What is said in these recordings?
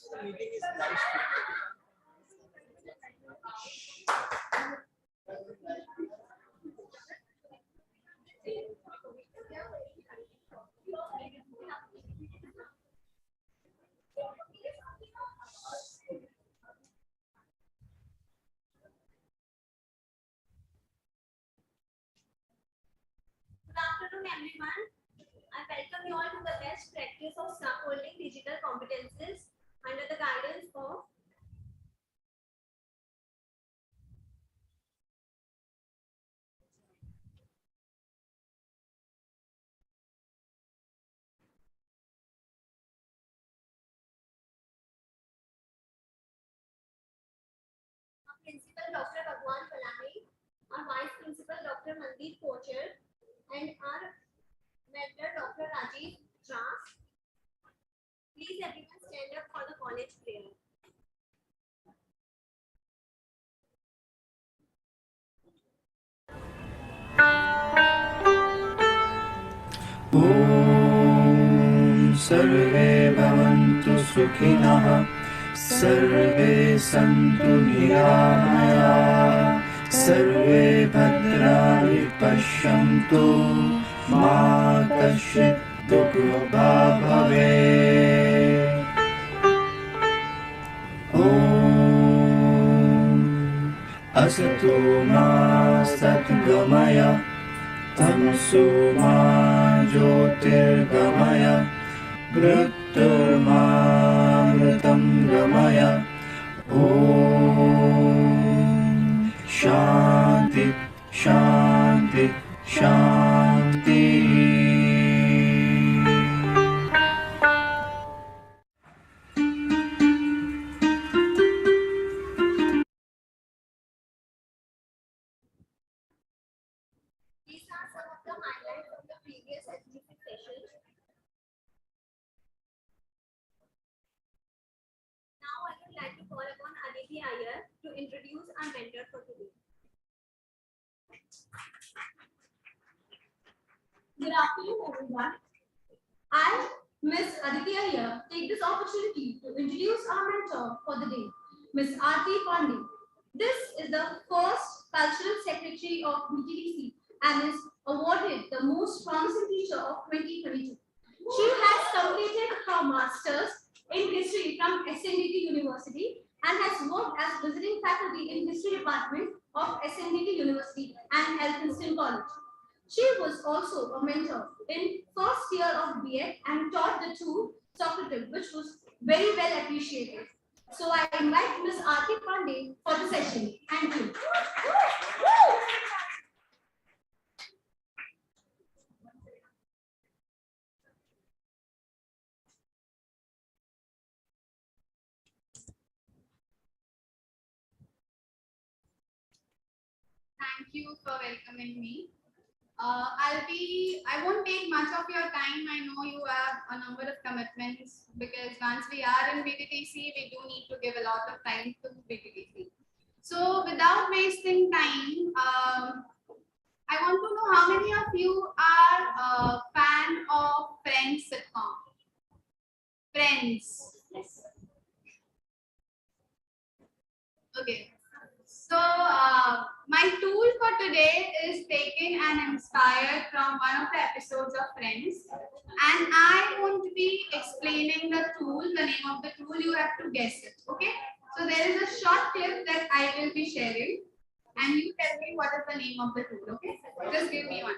the meeting is live streamed. Good afternoon, everyone. I welcome you all to the best practice of scaffolding digital competences under the guidance of Principal Dr. Bhagwan Palani, our Vice Principal Dr. Mandeep Kocher, and our Mentor Dr. Rajiv Ras. Please everyone stand up for the college prayer. ॐ सर्वे भवन्तु सुखिनः सर्वे सन्तु निरामयाः सर्वे भद्राणि पश्यन्तु मा कश्चित् दुःखभाग् भवेत् ॐ असतो मा सद्गमय तमसो मा ज्योतिर्गमय मृत्युर्मामृतं गमय ॐ शान्ति शान्ति शान्तिः These are some of the highlights of the previous SDC session. Now I would like to call upon Aditi Iyer to introduce our mentor for today. Good afternoon, everyone. I, Ms. Aditi Iyer, take this opportunity to introduce our mentor for the day, Ms. Aarti Pandey. This is the first Cultural Secretary of BTDC and is awarded the Most Promising Teacher of 2022. She has completed her Masters in History from SNDT University and has worked as visiting faculty in History Department of SNDT University and Elphinstone College. She was also a mentor in first year of B Ed and taught the tool Socrative, which was very well appreciated. So I invite Ms. Aarti Pandey for the session. Thank you. Thank you for welcoming me. I won't take much of your time. I know you have a number of commitments because once we are in BTTC, we do need to give a lot of time to BTTC. So without wasting time, I want to know how many of you are a fan of Friends sitcom? Friends. Yes. Okay. So my tool for today is taken and inspired from one of the episodes of Friends, and I won't be explaining the tool, the name of the tool. You have to guess it. Okay. So there is a short clip that I will be sharing, and you tell me what is the name of the tool. Okay. Just give me one.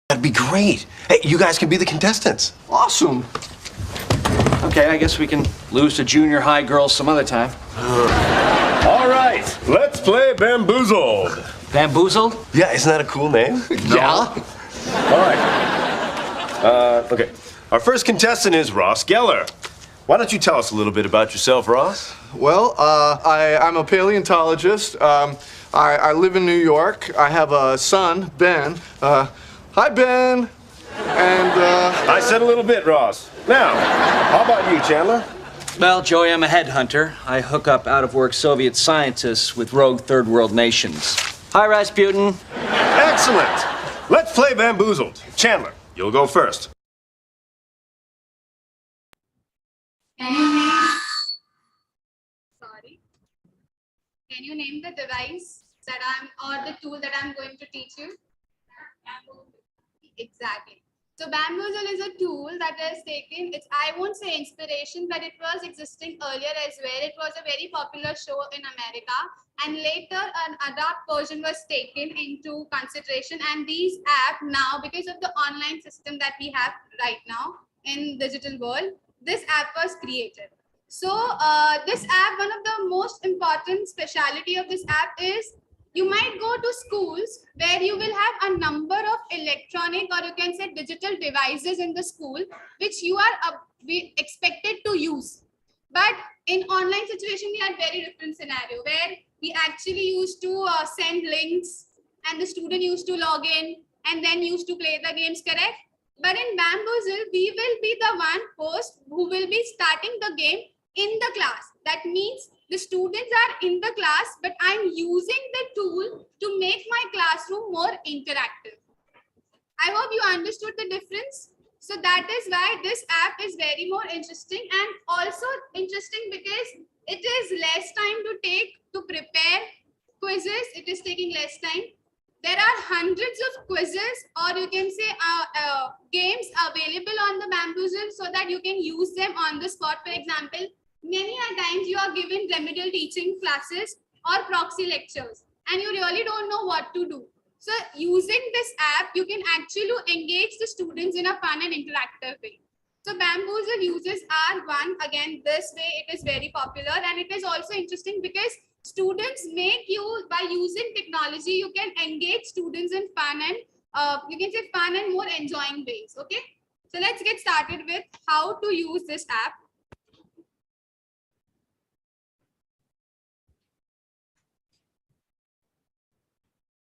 That'd be great. Hey, you guys can be the contestants. Awesome. Okay, I guess we can lose to junior high girls some other time. All right, let's play Bamboozled. Bamboozled? Yeah, isn't that a cool name? Yeah. All right. Okay. Our first contestant is Ross Geller. Why don't you tell us a little bit about yourself, Ross? Well, I'm a paleontologist. I live in New York. I have a son, Ben. Hi, Ben. And I said a little bit, Ross. Now, how about you, Chandler? Well, Joey, I'm a headhunter. I hook up out-of-work Soviet scientists with rogue third world nations. Hi, Rasputin. Excellent. Let's play Bamboozled. Chandler, you'll go first. Can you name? Sorry. Can you name the device that or the tool that I'm going to teach you? Exactly. So Bamboozle is a tool that has taken, I won't say inspiration, but it was existing earlier as well. It was a very popular show in America, and later an adapt version was taken into consideration. And these apps now, because of the online system that we have right now in digital world, this app was created. So this app, one of the most important speciality of this app is you might go to schools where you will have a number of electronic, or you can say digital devices in the school, which you are expected to use. But in online situation, we had very different scenario where we actually used to send links, and the student used to log in and then used to play the games, correct? But in Bamboozle, we will be the one host who will be starting the game in the class. That means the students are in the class, but I'm using the tool to make my classroom more interactive. I hope you understood the difference. So that is why this app is very more interesting, and also interesting because it is less time to take to prepare quizzes. It is taking less time. There are hundreds of quizzes, or you can say games available on the Bamboozle so that you can use them on the spot. For example, many a times you are given remedial teaching classes or proxy lectures, and you really don't know what to do. So using this app, you can actually engage the students in a fun and interactive way. So Bamboozle uses R1. Again, this way it is very popular, and it is also interesting because students make use, by using technology, you can engage students in fun and you can say fun and more enjoying ways. Okay, so let's get started with how to use this app.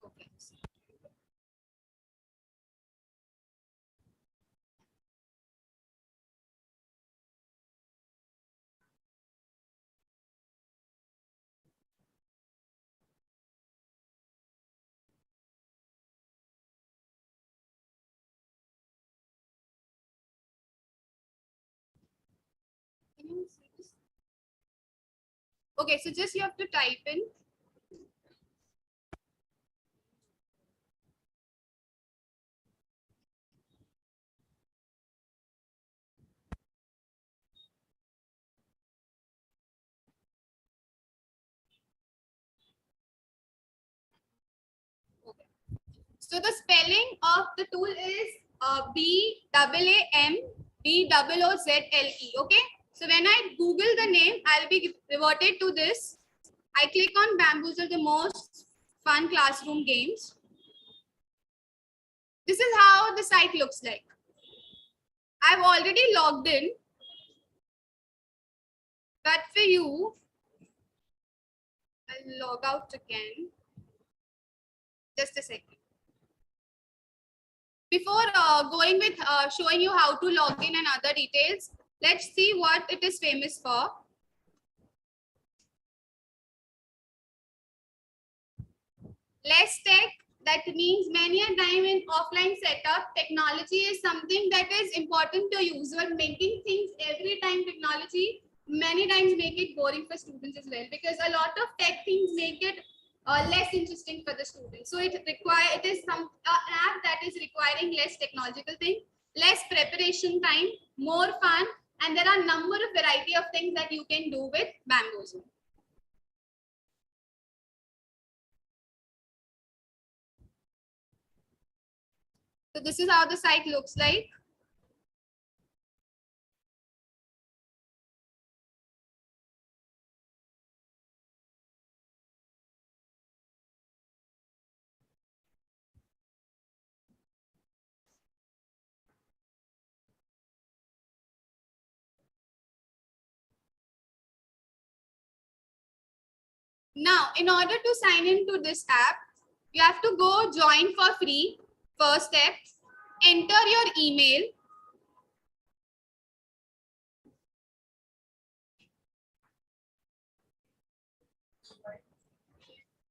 Okay. Can you see this? Okay, so just you have to type in. Okay. So the spelling of the tool is BAAMBOOZLE. Okay. So when I Google the name, I'll be reverted to this. I click on Bamboozle, the most fun classroom games. This is how the site looks like. I've already logged in, but for you, I'll log out again. Just a second. Before going with showing you how to log in and other details, let's see what it is famous for. Less tech, that means many a time in offline setup, technology is something that is important to use. But making things every time technology, many times make it boring for students as well, because a lot of tech things make it less interesting for the students. So it is some app that is requiring less technological thing, less preparation time, more fun, and there are a number of variety of things that you can do with Bamboozle. So this is how the site looks like. Now, in order to sign into this app, you have to go join for free. First step, enter your email.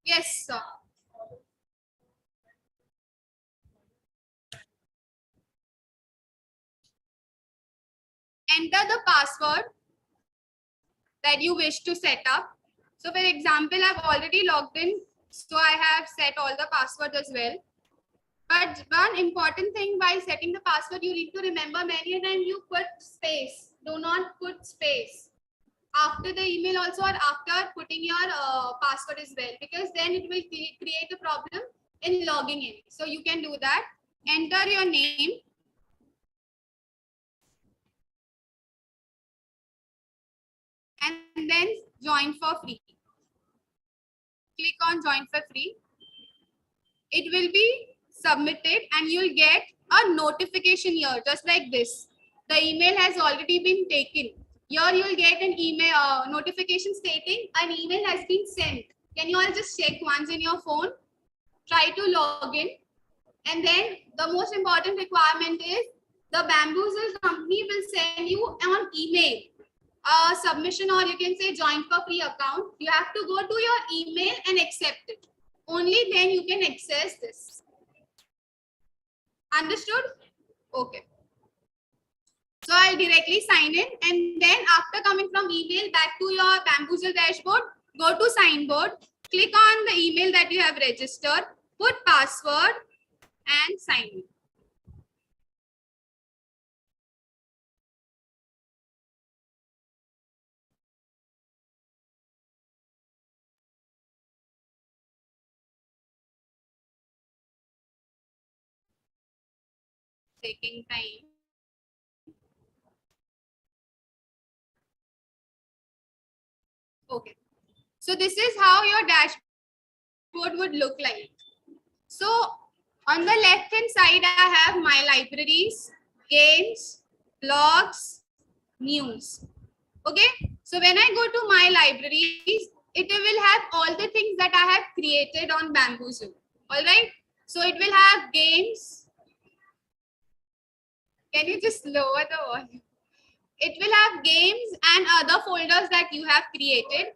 Yes, sir. Enter the password that you wish to set up. So for example, I've already logged in, so I have set all the passwords as well. But one important thing while setting the password, you need to remember many a time you put space. Do not put space after the email also, or after putting your password as well, because then it will create a problem in logging in. So you can do that. Enter your name. And then join for free. Click on join for free. It will be submitted and you'll get a notification here, just like this. The email has already been taken. Here you'll get an email notification stating an email has been sent. Can you all just check once in your phone? Try to log in. And then the most important requirement is the Bamboozle company will send you on email a submission, or you can say join for free account. You have to go to your email and accept it. Only then you can access this. Understood? Okay. So I'll directly sign in, and then after coming from email back to your Bamboozle dashboard, go to Signboard, click on the email that you have registered, put password and sign in. Taking time. Okay. So this is how your dashboard would look like. So on the left hand side, I have my libraries, games, blogs, news. Okay. So when I go to my libraries, it will have all the things that I have created on Bamboozle. All right. So it will have games. Can you just lower the volume? It will have games and other folders that you have created.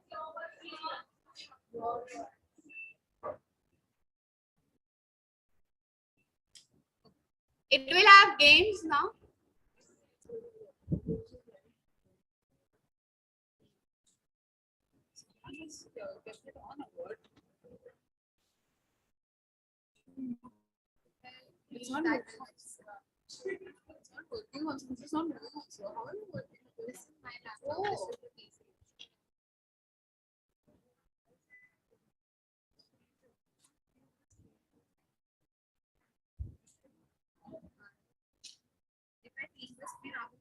It will have games now. It's not working. It's not working also. This is not moving also. How are you working? This is my laptop. This is the PC. If I clean the screen out of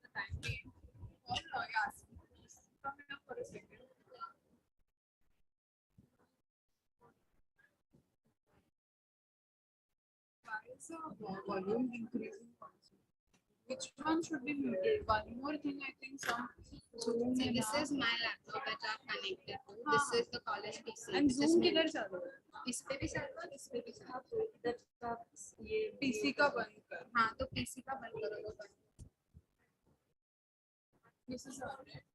the time being, all yes. Come here for a second. Why is the volume increasing? Which one should be muted? One more thing, I think some Zoom. See, this is my laptop that I've connected to. This is the college PC. And Zoom किधर चल रहा है? इस पे भी चल रहा है, इस पे भी चल रहा है. इधर का ये PC का बंद कर. हाँ, तो PC का बंद करो तो बंद. This is alright.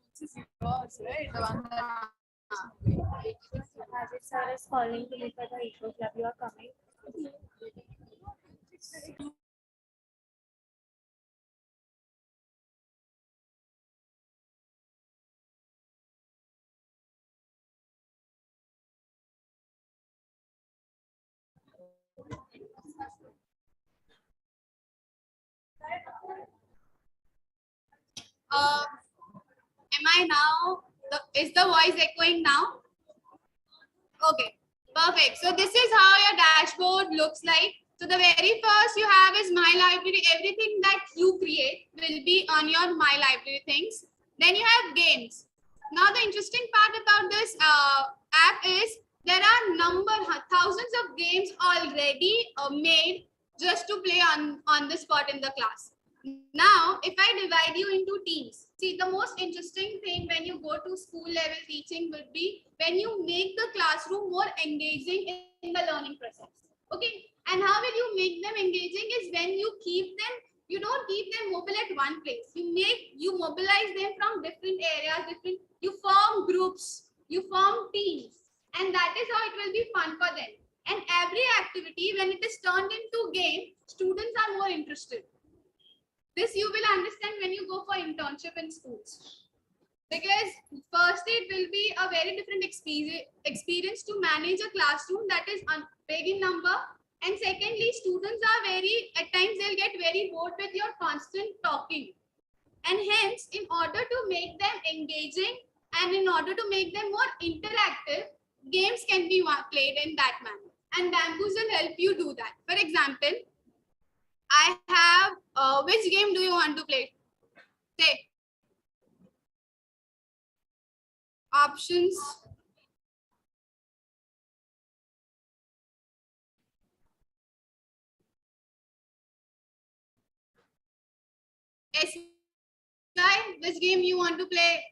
This is yours, right? The one that. Ajit sir is calling to look at the eco club. You are coming. Am I now? Is the voice echoing now? Okay. Perfect. So this is how your dashboard looks like. So the very first you have is My Library. Everything that you create will be on your My Library things. Then you have games. Now the interesting part about this app is there are thousands of games already made just to play on the spot in the class. Now, if I divide you into teams, see the most interesting thing when you go to school level teaching would be when you make the classroom more engaging in the learning process. Okay, and how will you make them engaging is when you keep them, you don't keep them mobile at one place. You mobilize them from different areas, you form groups, you form teams, and that is how it will be fun for them. And every activity, when it is turned into game, students are more interested. This you will understand when you go for internship in schools. Because firstly, it will be a very different experience to manage a classroom that is big in number. And secondly, students are at times they'll get very bored with your constant talking. And hence, in order to make them engaging and in order to make them more interactive, games can be played in that manner. And Bamboos will help you do that. For example, I have, which game do you want to play? Say. Options. SI, which game you want to play?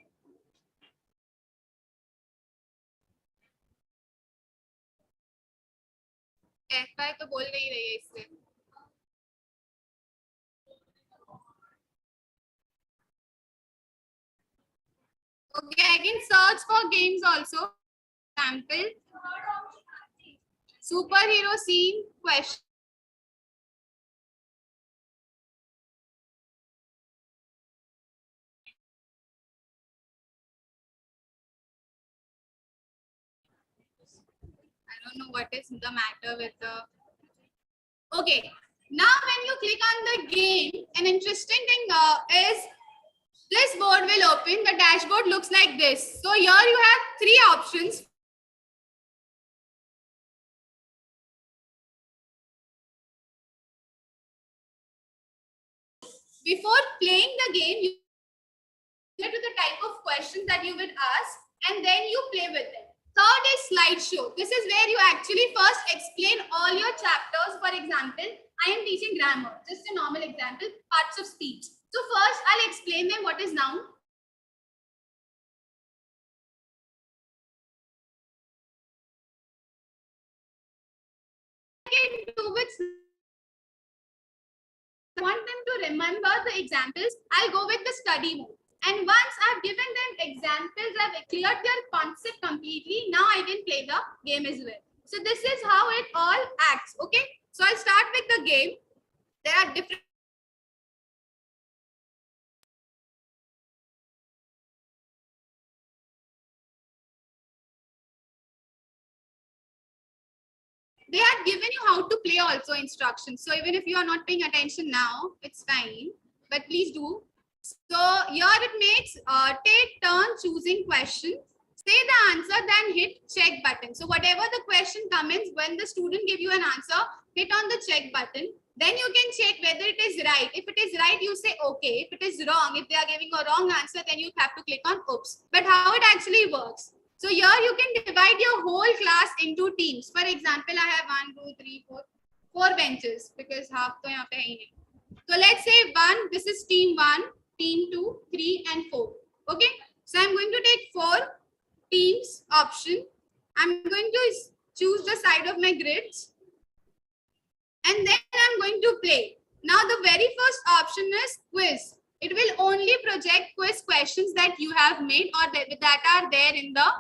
FI तो बोल नहीं रही है इससे. Okay, I can search for games also. Example, superhero scene question. I don't know what is the matter with the. Okay, now when you click on the game, an interesting thing is this board will open. The dashboard looks like this. So here you have three options. Before playing the game, you get to the type of questions that you would ask and then you play with them. Third is slideshow. This is where you actually first explain all your chapters. For example, I am teaching grammar, just a normal example, parts of speech. So first I'll explain them what is noun. I want them to remember the examples. I'll go with the study mode. And once I've given them examples, I've cleared their concept completely. Now I can play the game as well. So this is how it all acts. Okay. So I'll start with the game. There are different. They have given you how to play also instructions. So even if you are not paying attention now, it's fine. But please do. So here it makes take turn choosing question. Say the answer, then hit check button. So whatever the question comes, when the student give you an answer, hit on the check button. Then you can check whether it is right. If it is right, you say okay. If it is wrong, if they are giving a wrong answer, then you have to click on oops. But how it actually works. So here you can divide your whole class into teams. For example, I have 1, 2, 3, 4 benches because half to yahan pe hai nahi. So let's say 1, this is team 1, team 2, 3 and 4. Okay. So I'm going to take 4 teams option. I'm going to choose the side of my grids. And then I'm going to play. Now the very first option is quiz. It will only project quiz questions that you have made or that are there in the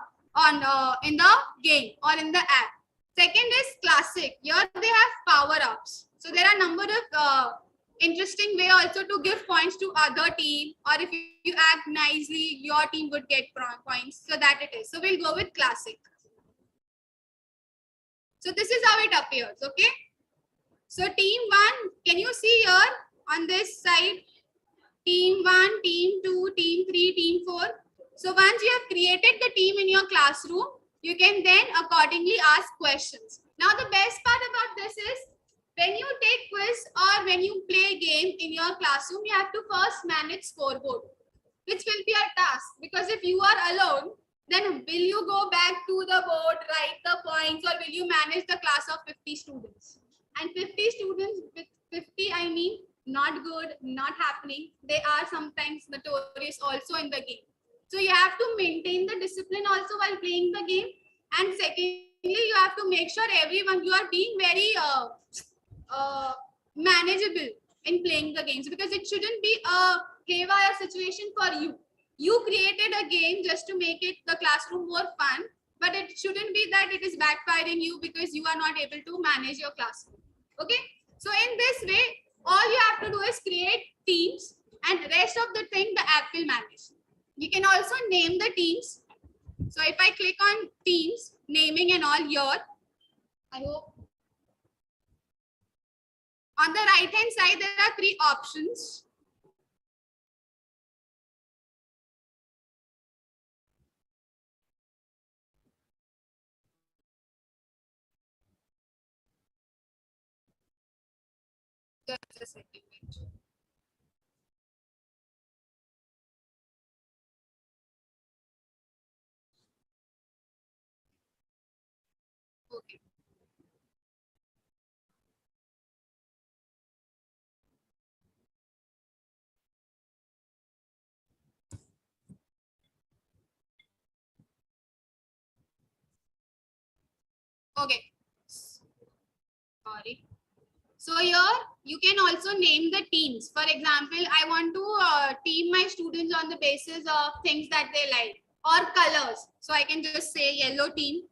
game or in the app. Second is classic. Here they have power-ups. So there are a number of interesting way also to give points to other team, or if you act nicely, your team would get points. So that it is. So we'll go with classic. So this is how it appears. Okay. So team 1, can you see here on this side? Team 1, team 2, team 3, team 4. So once you have created the team in your classroom, You can then accordingly ask questions. Now the best part about this is when you take quiz or when you play a game in your classroom, you have to first manage scoreboard, which will be a task, because if you are alone, then will you go back to the board, write the points, or will you manage the class of 50 students? And 50 students with 50, I mean, not good, not happening. They are sometimes notorious also in the game. So you have to maintain the discipline also while playing the game. And secondly, you have to make sure everyone, you are being very manageable in playing the games, because it shouldn't be a haywire situation for you. You created a game just to make it the classroom more fun, but it shouldn't be that it is backfiring you because you are not able to manage your classroom. Okay, so in this way, all you have to do is create teams, and rest of the thing the app will manage. You can also name the teams. So if I click on teams, naming and all here, I hope. On the right hand side, there are 3 options. Just a second. Okay. Okay. Sorry. So here you can also name the teams. For example, I want to team my students on the basis of things that they like or colors. So I can just say yellow team.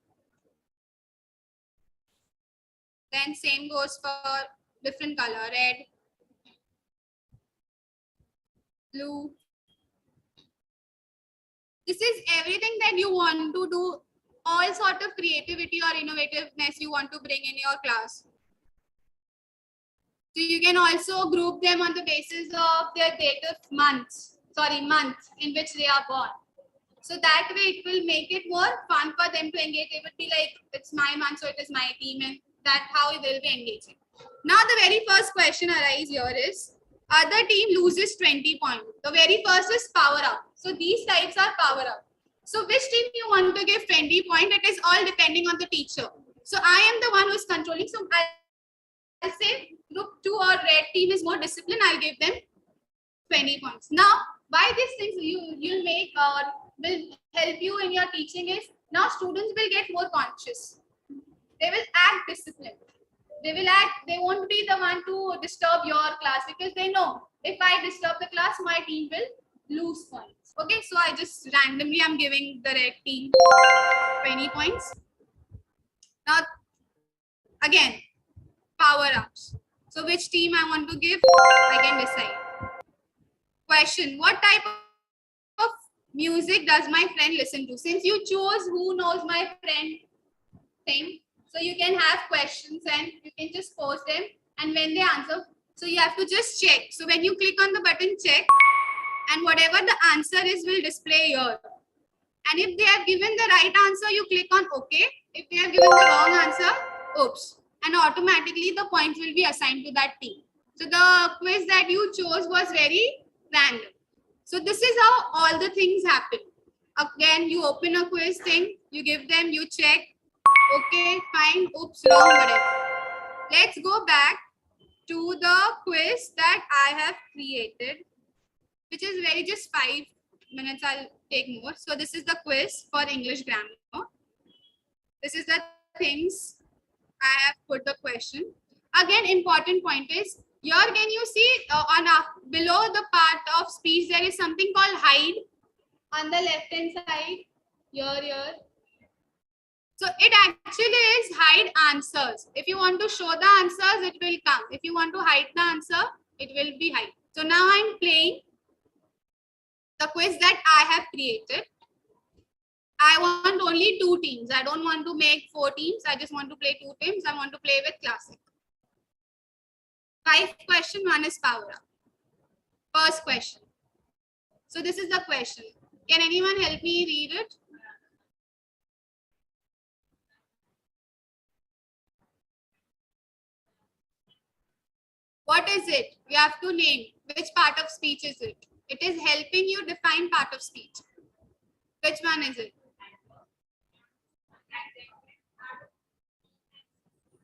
Then same goes for different color, red, blue. This is everything that you want to do, all sort of creativity or innovativeness you want to bring in your class. So you can also group them on the basis of their date of month in which they are born. So that way it will make it more fun for them to engage. They would be like, it's my month, so it is my team, and that's how they'll be engaging. Now the very first question arises here is, other team loses 20 points. The very first is power up. So these types are power up. So which team you want to give 20 points? It is all depending on the teacher. So I am the one who is controlling. So I'll say group 2 or red team is more disciplined. I'll give them 20 points. Now, why these things you'll make or will help you in your teaching is, now students will get more conscious. They will act disciplined. They won't be the one to disturb your class, because they know if I disturb the class, my team will lose points. Okay, so I just randomly I'm giving the red team 20 points. Now, again, power ups. So which team I want to give, I can decide. Question, what type of music does my friend listen to? Since you chose who knows my friend thing, so you can have questions and you can just post them, and when they answer, so you have to just check. So when you click on the button check, and whatever the answer is will display here. And if they have given the right answer, you click on OK. If they have given the wrong answer, oops. And automatically the points will be assigned to that team. So the quiz that you chose was very random. So this is how all the things happen. Again, you open a quiz thing, you give them, you check. Okay, fine, oops, wrong, whatever. Let's go back to the quiz that I have created, which is very just 5 minutes. I'll take more. So this is the quiz for English grammar. This is the things I have put the question. Again, important point is, here can you see below the part of speech, there is something called hide on the left hand side, here. So it actually is hide answers. If you want to show the answers, it will come. If you want to hide the answer, it will be hide. So now I'm playing the quiz that I have created. I want only 2 teams. I don't want to make 4 teams. I just want to play 2 teams. I want to play with classic. 5 question, 1 is power up. First question. So this is the question. Can anyone help me read it? What is it? You have to name. Which part of speech is it? It is helping you define part of speech. Which one is it?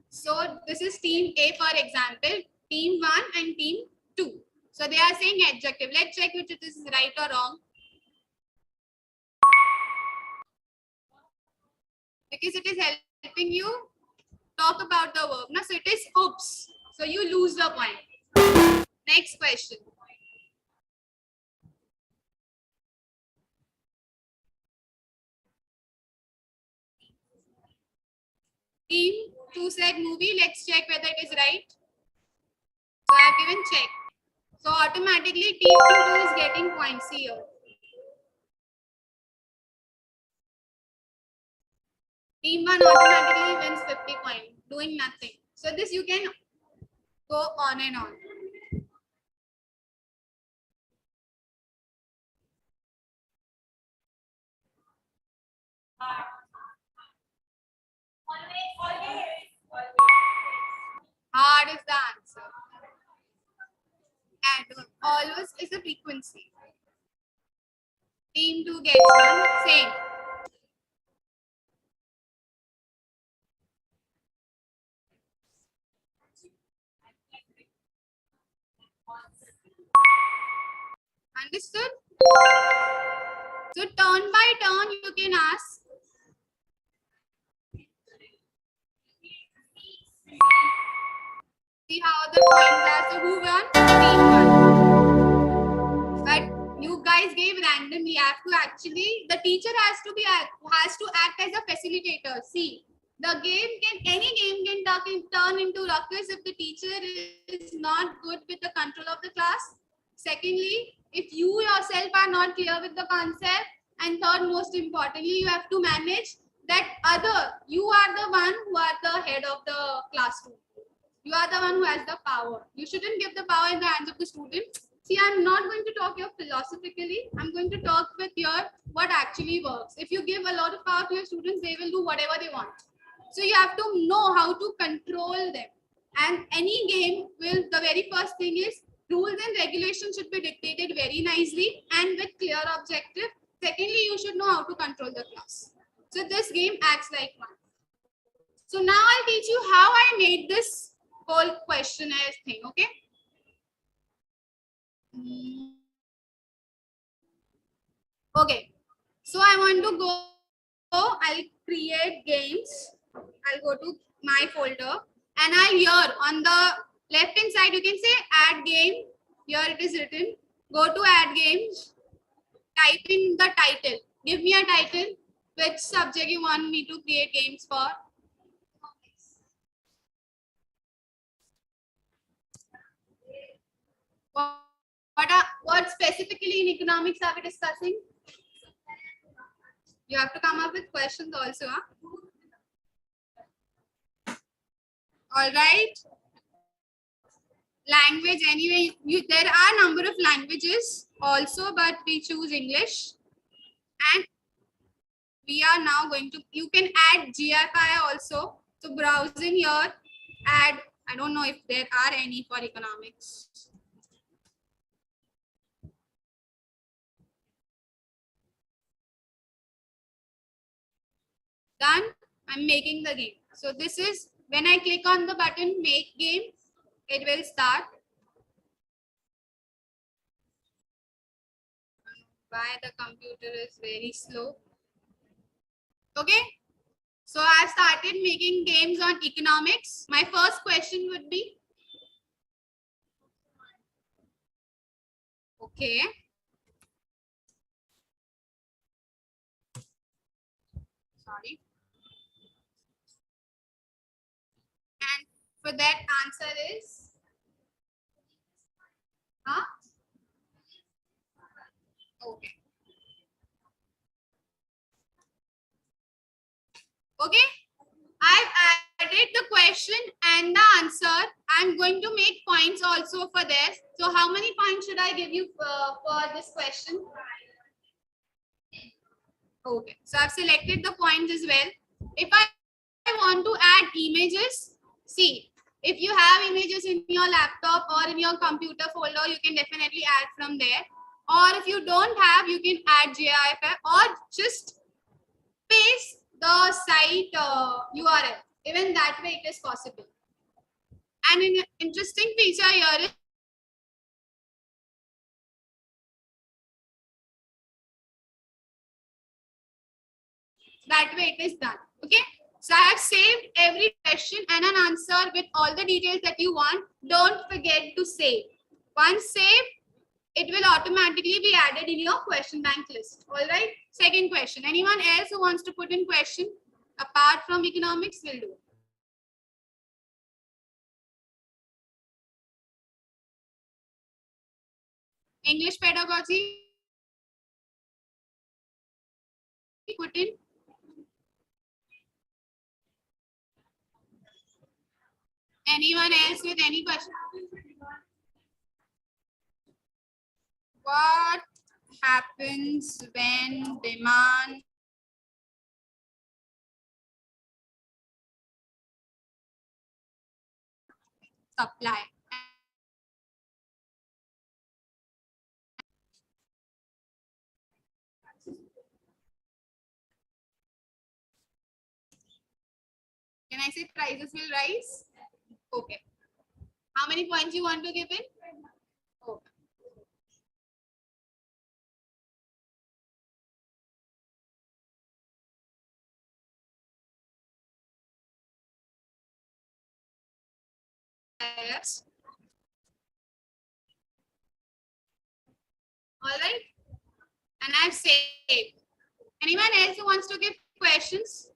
So this is team A, for example, team 1 and team 2. So they are saying adjective. Let's check which it is right or wrong. Because it is helping you talk about the verb. Now, so it is oops. So you lose the point. Next question. Team 2 said movie. Let's check whether it is right. So I have given check. So automatically team 2 is getting points here. Team 1 automatically wins 50 points, doing nothing. So this you can go on and on. Hard is the answer. And always is the frequency. Team 2 gets one. Same. Understood? So turn by turn you can ask. See how the points are. So who won? Team 1. But you guys gave randomly. You have to actually, the teacher has to act as a facilitator. See, the game can, any game can turn into ruckus if the teacher is not good with the control of the class. Secondly, if you yourself are not clear with the concept, and third, most importantly, you have to manage that you are the one who are the head of the classroom. You are the one who has the power. You shouldn't give the power in the hands of the student. See, I'm not going to talk here philosophically. I'm going to talk with your what actually works. If you give a lot of power to your students, they will do whatever they want. So you have to know how to control them. And any game will, the very first thing is rules and regulations should be dictated very nicely and with clear objective. Secondly, you should know how to control the class. So this game acts like one. So now I'll teach you how I made this whole questionnaire thing, okay? Okay, so I want to go, I'll create games. I'll go to my folder and here on the left hand side, you can say add game. Here it is written, go to add games, type in the title. Give me a title, which subject you want me to create games for. What specifically in economics are we discussing? You have to come up with questions also. Huh? All right. Language, anyway, there are number of languages also, but we choose English. And we are now going to, you can add GFI also. So browsing here, add, I don't know if there are any for economics. Done. I'm making the game. So this is when I click on the button make game, it will start. Why the computer is very slow. Okay. So I've started making games on economics. My first question would be, okay. Sorry. And for that answer is, huh? Okay. Okay. I've added the question and the answer. I'm going to make points also for this. So how many points should I give you for this question? Okay. So I've selected the points as well. If I want to add images, see, If you have images in your laptop or in your computer folder, you can definitely add from there. Or if you don't have, you can add GIF or just paste the site URL. Even that way it is possible. And an interesting feature here is that way it is done. Okay. So I have saved every question and an answer with all the details that you want. Don't forget to save. Once saved, it will automatically be added in your question bank list. All right. Second question. Anyone else who wants to put in question apart from economics will do. English pedagogy. Put in. Anyone else with any question? What happens when demand supply? Can I say prices will rise? Okay. How many points you want to give in? Okay. Yes. All right. And I've saved. Anyone else who wants to give questions?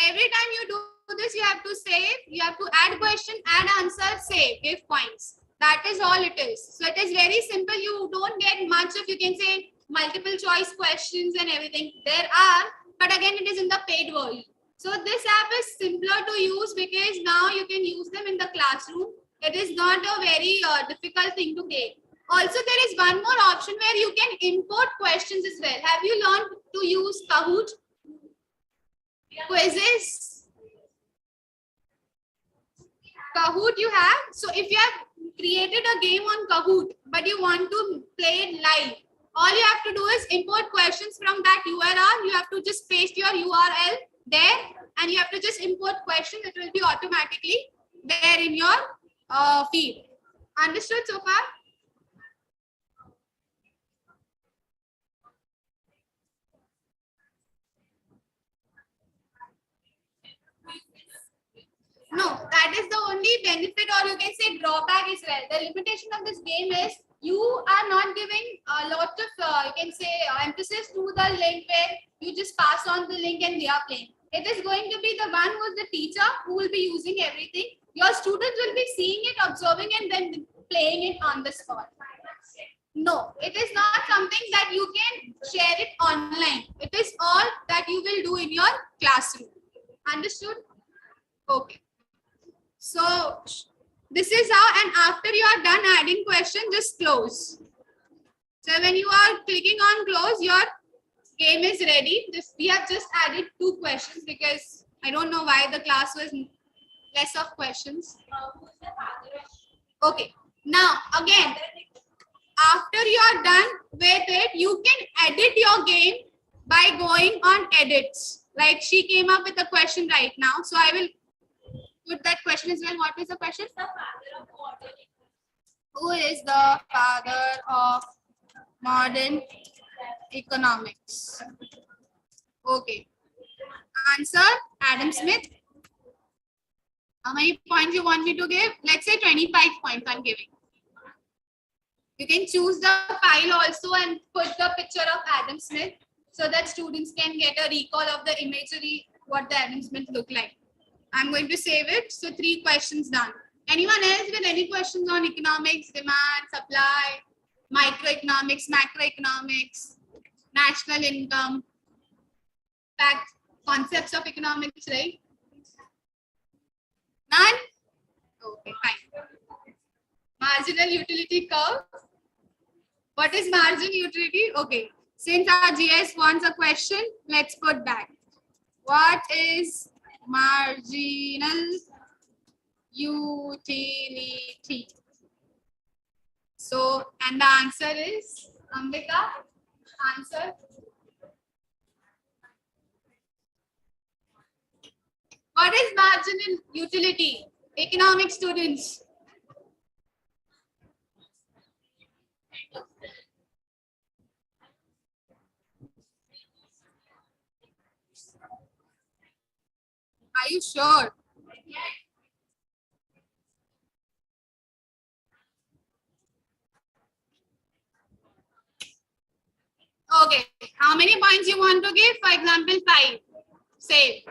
Every time you do this, you have to save, you have to add question, add answer, save, give points. That is all it is. So it is very simple. You don't get much of, you can say, multiple choice questions and everything. There are, but again, it is in the paid version. So this app is simpler to use because now you can use them in the classroom. It is not a very difficult thing to get. Also, there is one more option where you can import questions as well. Have you learned to use Kahoot? Quizzes? Kahoot you have? So if you have created a game on Kahoot, but you want to play it live, all you have to do is import questions from that URL. You have to just paste your URL there and you have to just import questions. It will be automatically there in your feed. Understood so far? No, that is the only benefit, or you can say drawback as well. The limitation of this game is you are not giving a lot of, you can say, emphasis to the link where you just pass on the link and they are playing. It is going to be the one who is the teacher who will be using everything. Your students will be seeing it, observing, and then playing it on the spot. No, it is not something that you can share it online. It is all that you will do in your classroom. Understood? Okay. So this is how, and after you are done adding question, just close. So when you are clicking on close, your game is ready. We have just added 2 questions because I don't know why the class was less of questions. Okay. Now again, after you are done with it, you can edit your game by going on edits. Like she came up with a question right now. So I will put that question as well. What is the question? Who is the father of modern economics? Okay. Answer, Adam Smith. How many points you want me to give? Let's say 25 points I'm giving. You can choose the file also and put the picture of Adam Smith so that students can get a recall of the imagery, what the Adam Smith look like. I'm going to save it. So 3 questions done. Anyone else with any questions on economics, demand, supply, microeconomics, macroeconomics, national income, fact, concepts of economics, right? None? Okay, fine. Marginal utility curve. What is marginal utility? Okay. Since our GS wants a question, let's put back. What is marginal Utility. So, and the answer is, Ambika, answer. What is marginal utility? Economic students. Are you sure? Okay. How many points you want to give? For example, 5. Say.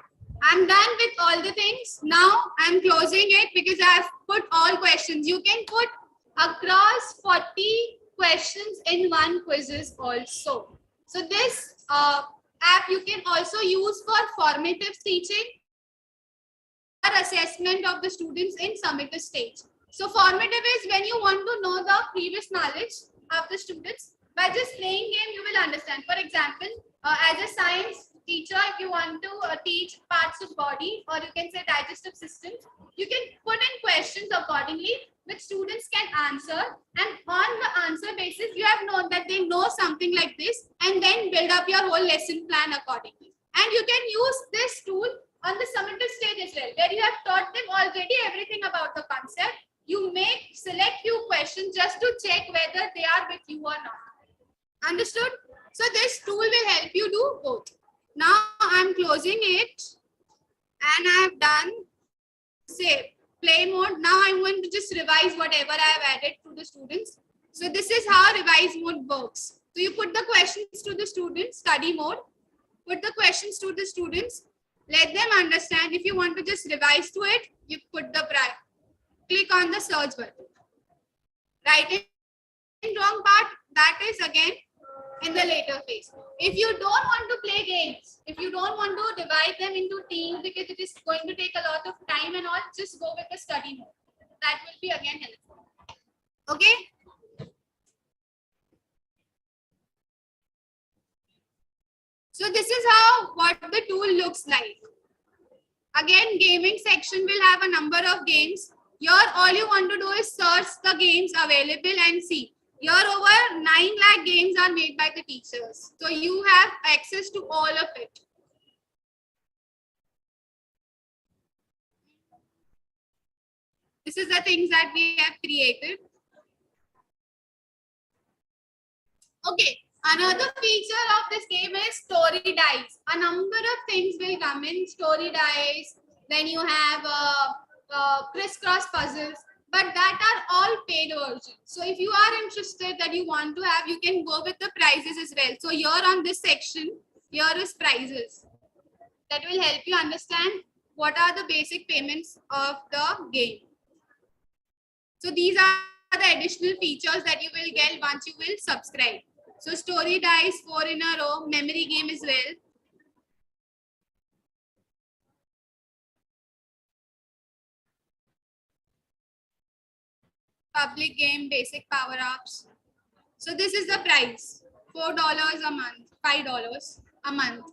I'm done with all the things. Now I'm closing it because I've put all questions. You can put across 40 questions in one quizzes also. So this app you can also use for formative teaching or assessment of the students in summative stage. So formative is when you want to know the previous knowledge of the students. By just playing game, you will understand. For example, as a science teacher, if you want to teach parts of body, or you can say digestive systems, you can put in questions accordingly which students can answer, and on the answer basis you have known that they know something like this, and then build up your whole lesson plan accordingly. And you can use this tool on the summative stage as well, where you have taught them already everything about the concept. You may select few questions just to check whether they are with you or not. Understood? So this tool will help you do both. Now I'm closing it and I have done save play mode. Now I'm going to just revise whatever I have added to the students. So this is how revise mode works. So you put the questions to the students, study mode, put the questions to the students, let them understand. If you want to just revise to it, you put the click on the search button. Right in wrong part, that is again in the later phase. If you don't want to play games, if you don't want to divide them into teams because it is going to take a lot of time and all, just go with the study mode. That will be again helpful. Okay? So this is how what the tool looks like. Again, gaming section will have a number of games. Here, all you want to do is search the games available and see. Here, over 9 lakh games are made by the teachers. So you have access to all of it. This is the things that we have created. Okay. Another feature of this game is story dice. A number of things will come in. Story dice. Then you have crisscross puzzles. But that are all paid versions. So if you are interested that you want to have, you can go with the prizes as well. So here on this section, here is prizes. That will help you understand what are the basic payments of the game. So these are the additional features that you will get once you will subscribe. So story dice, 4 in a row, memory game as well. Public game, basic power-ups. So this is the price, $4 a month, $5 a month,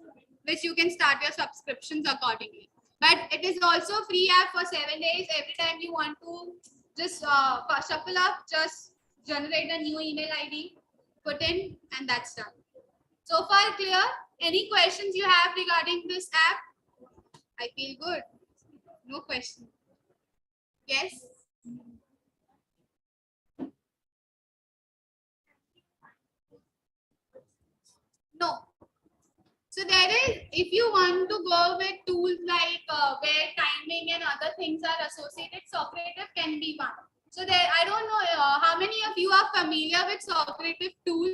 which you can start your subscriptions accordingly. But it is also free app for 7 days. Every time you want to just shuffle up, just generate a new email ID, put in, and that's done. So far clear? Any questions you have regarding this app? I feel good. No question. Yes? No. So there is, if you want to go with tools like where timing and other things are associated, Socrative can be one. So there, I don't know how many of you are familiar with Socrative tool.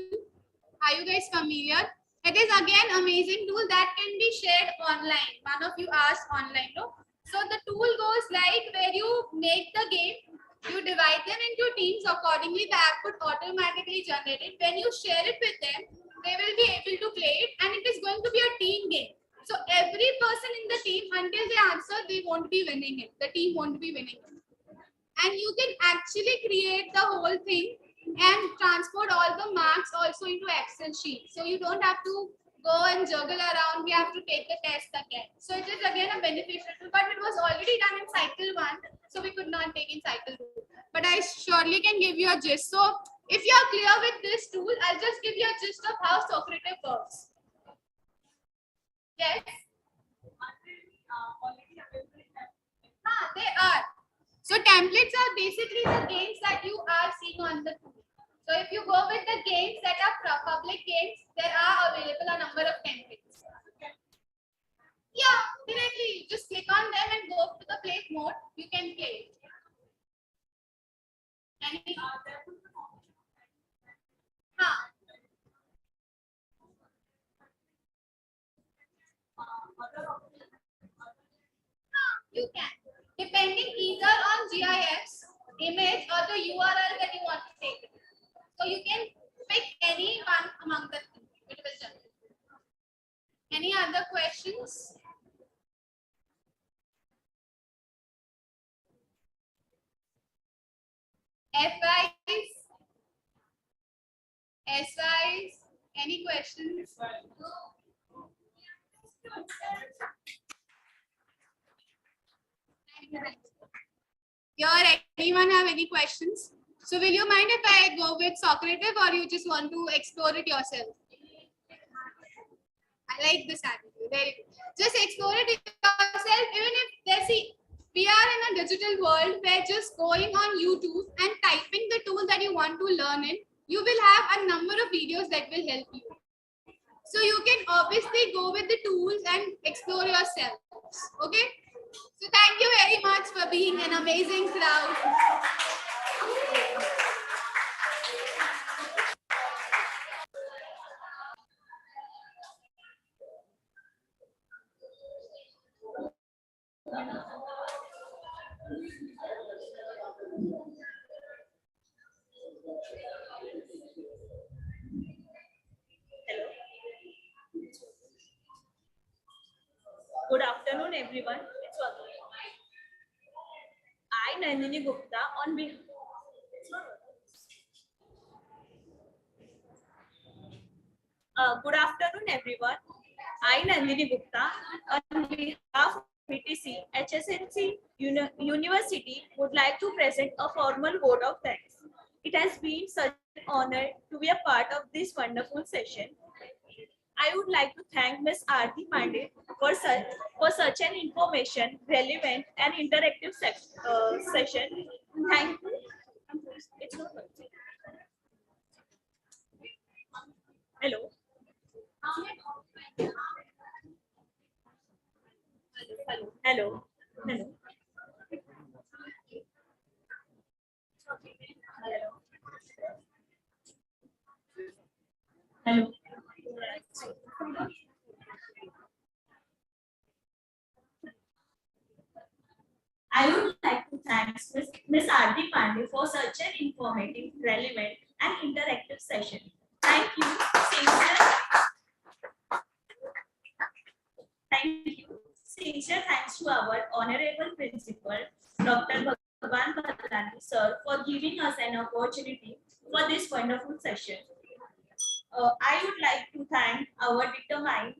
Are you guys familiar? It is again amazing tool that can be shared online. One of you asked online, no? So the tool goes like where you make the game, you divide them into teams accordingly. The app would automatically generate it. When you share it with them, they will be able to play it, and it is going to be a team game. So every person in the team, until they answer, they won't be winning it. The team won't be winning it. And you can actually create the whole thing and transport all the marks also into Excel sheet. So you don't have to go and juggle around, we have to take the test again. So it is again a beneficial tool, but it was already done in cycle 1, so we could not take in cycle 2. But I surely can give you a gist. So if you are clear with this tool, I'll just give you a gist of how Socrative works. Yes? They are. So templates are basically the games that you are seeing on the tool. So if you go with the games that are public games, there are available a number of templates. Yeah, directly. Just click on them and go to the play mode. You can play it. You can, depending either on GIFs, image, or the URL that you want to take it. So you can pick any one among the two. It will jump. Any other questions? FIs? SIs? Any questions? Here, anyone have any questions? So will you mind if I go with Socrative, or you just want to explore it yourself? I like this attitude. Very good. Just explore it yourself. Even if we are in a digital world where just going on YouTube and typing the tool that you want to learn in, you will have a number of videos that will help you. So you can obviously go with the tools and explore yourself. Okay? So thank you very much for being an amazing crowd. Good afternoon, everyone. I, Nandini Gupta, on behalf. Good afternoon, everyone. I, Nandini Gupta, on behalf of BTC HSNC University, would like to present a formal vote of thanks. It has been such an honor to be a part of this wonderful session. I would like to thank Ms. Aarti Pandey for such an information, relevant and interactive session. Thank you. It's not working. Hello. Hello. Hello. Hello. I would like to thank Ms. Aarti Pandey for such an informative, relevant, and interactive session. Thank you. Sincere thanks to our honorable principal, Dr. Bhagwan Bhadrani, sir, for giving us an opportunity for this wonderful session. I would like to thank our determined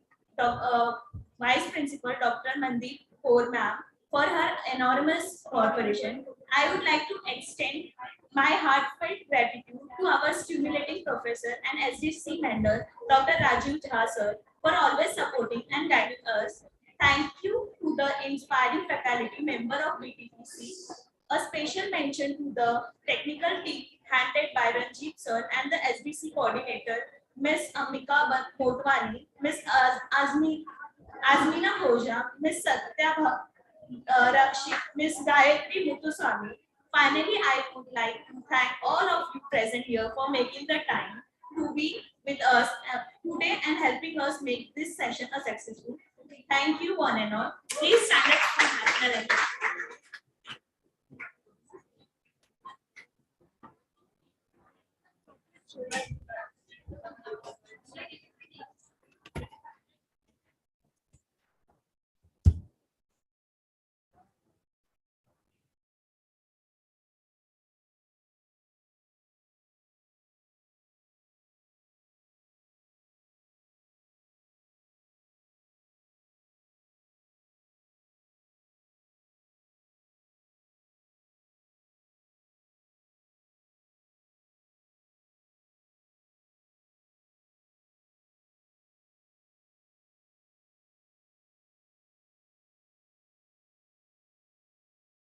Vice Principal, Dr. Mandeep Kaur ma'am, for her enormous cooperation. I would like to extend my heartfelt gratitude to our stimulating professor and SDC mentor, Dr. Rajiv Jha sir, for always supporting and guiding us. Thank you to the inspiring faculty member of BTPC. A special mention to the technical team handled by Ranjit sir and the SDC coordinator, Ms. Amika Motwani, Ms. Azmina Hoja, Ms. Satya Rakshit, Ms. Gayatri Muthuswamy. Finally, I would like to thank all of you present here for making the time to be with us today and helping us make this session a successful. Thank you, one and all. Please stand up for national anthem.